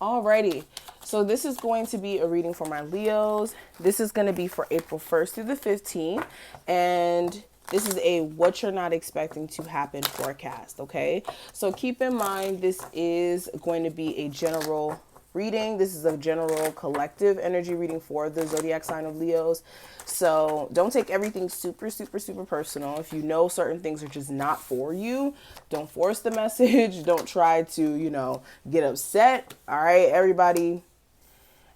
Alrighty, so this is going to be a reading for my Leos. This is going to be for April 1st through the 15th, and this is a what you're not expecting to happen forecast, okay? So keep in mind, this is going to be a general reading. This is a general collective energy reading for the zodiac sign of Leos. So don't take everything super, super, super personal. If you know certain things are just not for you, don't force the message. Don't try to, get upset. All right, everybody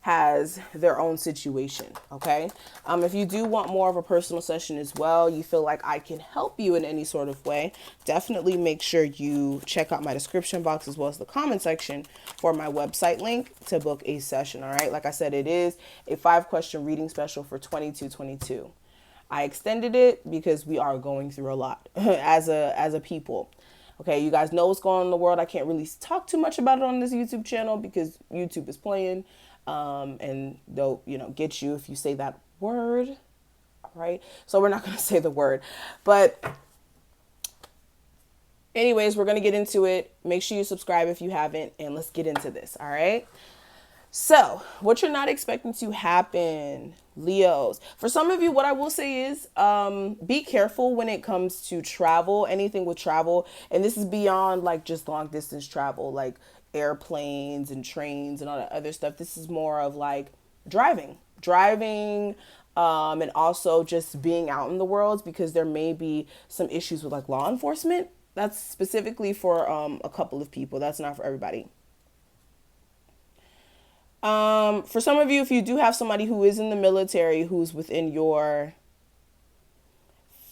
has their own situation, okay? If you do want more of a personal session as well, you feel like I can help you in any sort of way, definitely make sure you check out my description box as well as the comment section for my website link to book a session, all right? Like I said, it is a 5-question reading special for 2222. I extended it because we are going through a lot as a people. Okay, you guys know what's going on in the world. I can't really talk too much about it on this YouTube channel because YouTube is playing. And they'll, get you if you say that word, right? So we're not going to say the word, but anyways, we're going to get into it. Make sure you subscribe if you haven't, and let's get into this. All right. So what you're not expecting to happen, Leos. For some of you, what I will say is, be careful when it comes to travel, anything with travel. And this is beyond like just long distance travel, like airplanes and trains and all that other stuff. This is more of like driving, and also just being out in the world, because there may be some issues with like law enforcement. That's specifically for a couple of people. That's not for everybody. For some of you, if you do have somebody who is in the military, who's within your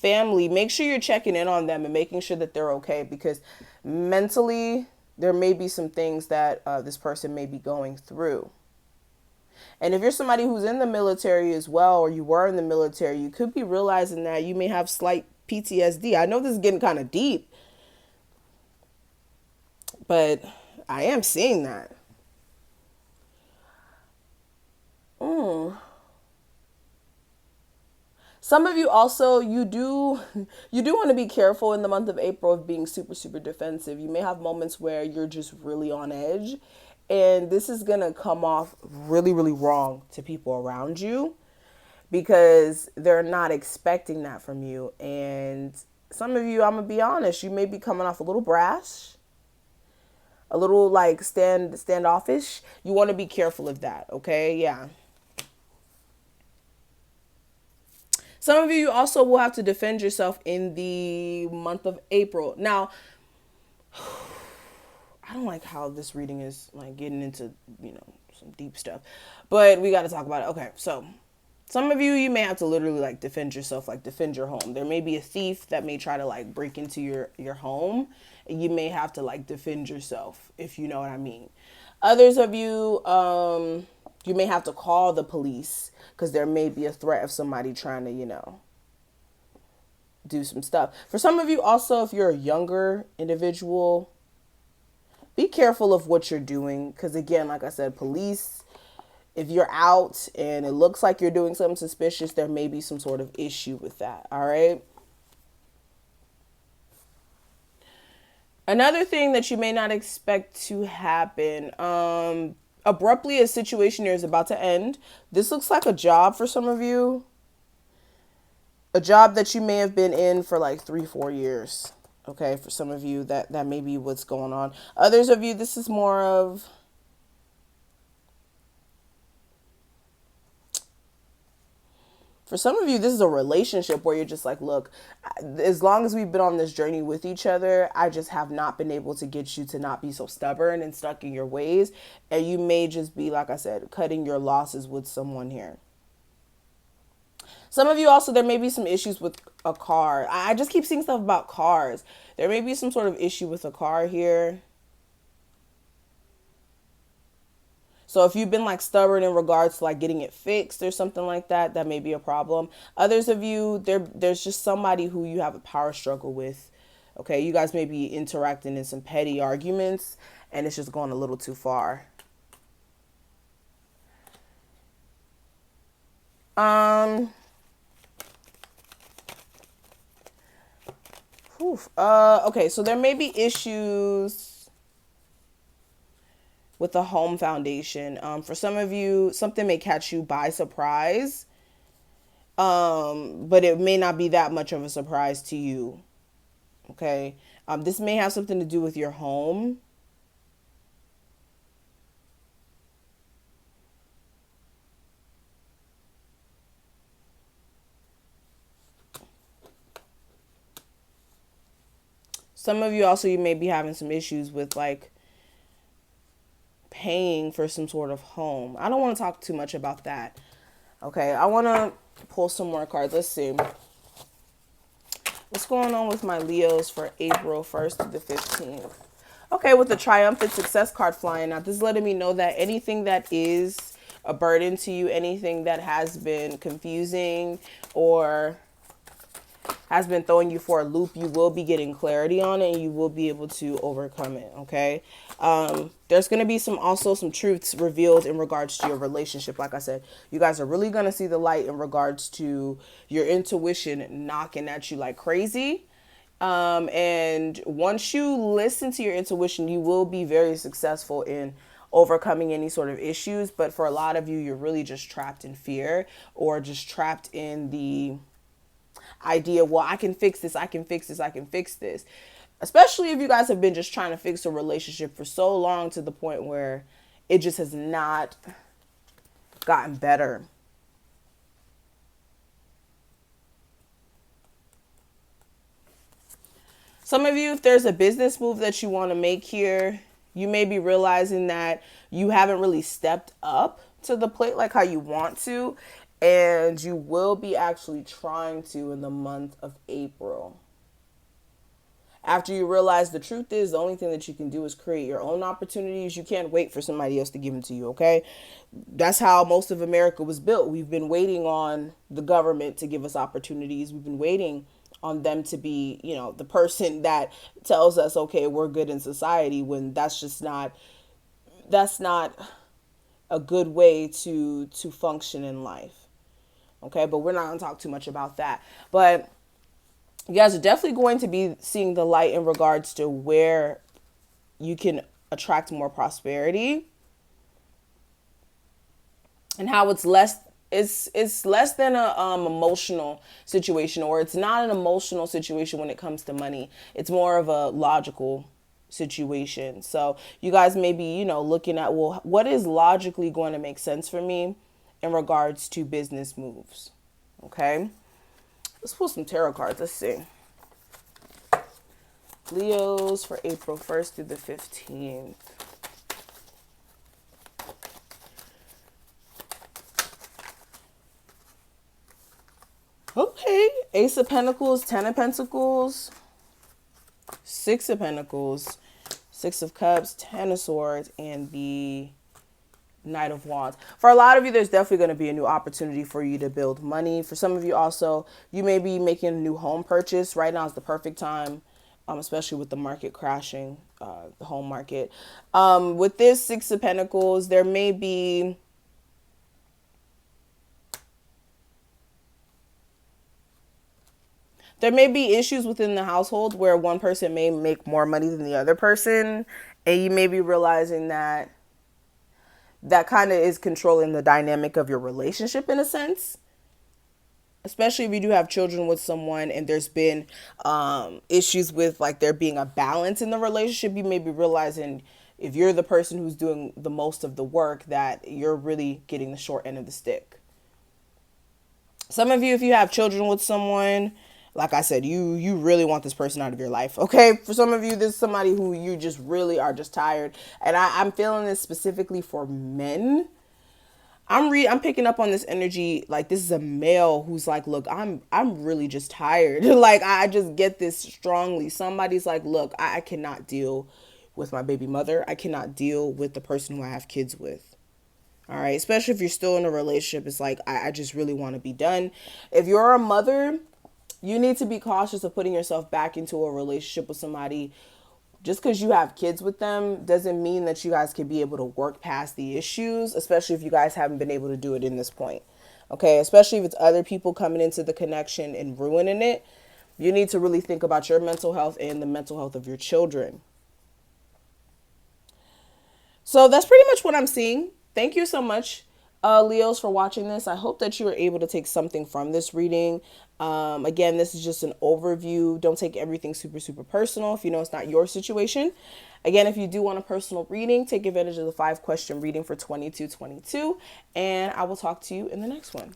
family, make sure you're checking in on them and making sure that they're okay, because mentally there may be some things that this person may be going through. And if you're somebody who's in the military as well, or you were in the military, you could be realizing that you may have slight PTSD. I know this is getting kind of deep, but I am seeing that. Some of you also, you do want to be careful in the month of April of being super, super defensive. You may have moments where you're just really on edge, and this is going to come off really, really wrong to people around you because they're not expecting that from you. And some of you, I'm going to be honest, you may be coming off a little brash, a little like standoffish. You want to be careful of that, okay? Yeah. Some of you also will have to defend yourself in the month of April. Now, I don't like how this reading is like getting into, some deep stuff, but we got to talk about it. Okay. So some of you may have to literally like defend yourself, like defend your home. There may be a thief that may try to like break into your home, and you may have to like defend yourself, if you know what I mean. Others of you, you may have to call the police because there may be a threat of somebody trying to, do some stuff. For some of you also, if you're a younger individual, be careful of what you're doing. Because again, like I said, police, if you're out and it looks like you're doing something suspicious, there may be some sort of issue with that. All right. Another thing that you may not expect to happen, abruptly, a situation here is about to end. This looks like a job for some of you. A job that you may have been in for like 3-4 years. Okay, for some of you, that may be what's going on. Others of you, this is more of... For some of you, this is a relationship where you're just like, look, as long as we've been on this journey with each other, I just have not been able to get you to not be so stubborn and stuck in your ways. And you may just be, like I said, cutting your losses with someone here. Some of you also, there may be some issues with a car. I just keep seeing stuff about cars. There may be some sort of issue with a car here. So if you've been like stubborn in regards to like getting it fixed or something like that, that may be a problem. Others of you, there's just somebody who you have a power struggle with. Okay, you guys may be interacting in some petty arguments and it's just going a little too far. Okay, so there may be issues with the home foundation. For some of you, something may catch you by surprise, but it may not be that much of a surprise to you. Okay. This may have something to do with your home. Some of you also, you may be having some issues with like paying for some sort of home. I don't want to talk too much about that. Okay, I want to pull some more cards. Let's see. What's going on with my Leos for April 1st to the 15th? Okay, with the triumphant success card flying out, this is letting me know that anything that is a burden to you, anything that has been confusing or has been throwing you for a loop, you will be getting clarity on it and you will be able to overcome it. Okay. There's going to be some truths revealed in regards to your relationship. Like I said, you guys are really going to see the light in regards to your intuition knocking at you like crazy. And once you listen to your intuition, you will be very successful in overcoming any sort of issues. But for a lot of you, you're really just trapped in fear or just trapped in the idea, well, I can fix this, I can fix this, I can fix this. Especially if you guys have been just trying to fix a relationship for so long to the point where it just has not gotten better. Some of you, if there's a business move that you want to make here, you may be realizing that you haven't really stepped up to the plate like how you want to. And you will be actually trying to in the month of April. After you realize the truth is, the only thing that you can do is create your own opportunities. You can't wait for somebody else to give them to you, okay? That's how most of America was built. We've been waiting on the government to give us opportunities. We've been waiting on them to be, the person that tells us, okay, we're good in society, when that's not a good way to function in life. Okay, but we're not going to talk too much about that. But you guys are definitely going to be seeing the light in regards to where you can attract more prosperity and how it's less than a emotional situation, or it's not an emotional situation when it comes to money. It's more of a logical situation. So you guys may be, looking at, well, what is logically going to make sense for me in regards to business moves. Okay, let's pull some tarot cards. Let's see. Leos for April 1st through the 15th. Okay, Ace of Pentacles, Ten of Pentacles, Six of Pentacles, Six of Cups, Ten of Swords, and the Knight of Wands. For a lot of you, there's definitely going to be a new opportunity for you to build money. For some of you also, you may be making a new home purchase. Right now is the perfect time, especially with the market crashing, the home market. With this Six of Pentacles, there may be issues within the household where one person may make more money than the other person. And you may be realizing that kind of is controlling the dynamic of your relationship in a sense. Especially if you do have children with someone and there's been issues with like there being a balance in the relationship, you may be realizing if you're the person who's doing the most of the work that you're really getting the short end of the stick. Some of you, if you have children with someone, like I said, you really want this person out of your life, okay? For some of you, this is somebody who you just really are just tired. And I'm feeling this specifically for men. I'm picking up on this energy, like this is a male who's like, look, I'm really just tired. Like, I just get this strongly. Somebody's like, look, I cannot deal with my baby mother. I cannot deal with the person who I have kids with. All right, especially if you're still in a relationship, it's like, I just really want to be done. If you're a mother, you need to be cautious of putting yourself back into a relationship with somebody. Just because you have kids with them doesn't mean that you guys can be able to work past the issues, especially if you guys haven't been able to do it in this point. Okay, especially if it's other people coming into the connection and ruining it. You need to really think about your mental health and the mental health of your children. So that's pretty much what I'm seeing. Thank you so much, Leos, for watching this. I hope that you were able to take something from this reading. Again, this is just an overview. Don't take everything super, super personal if you know it's not your situation. Again, if you do want a personal reading, take advantage of the 5-question reading for 2222. And I will talk to you in the next one.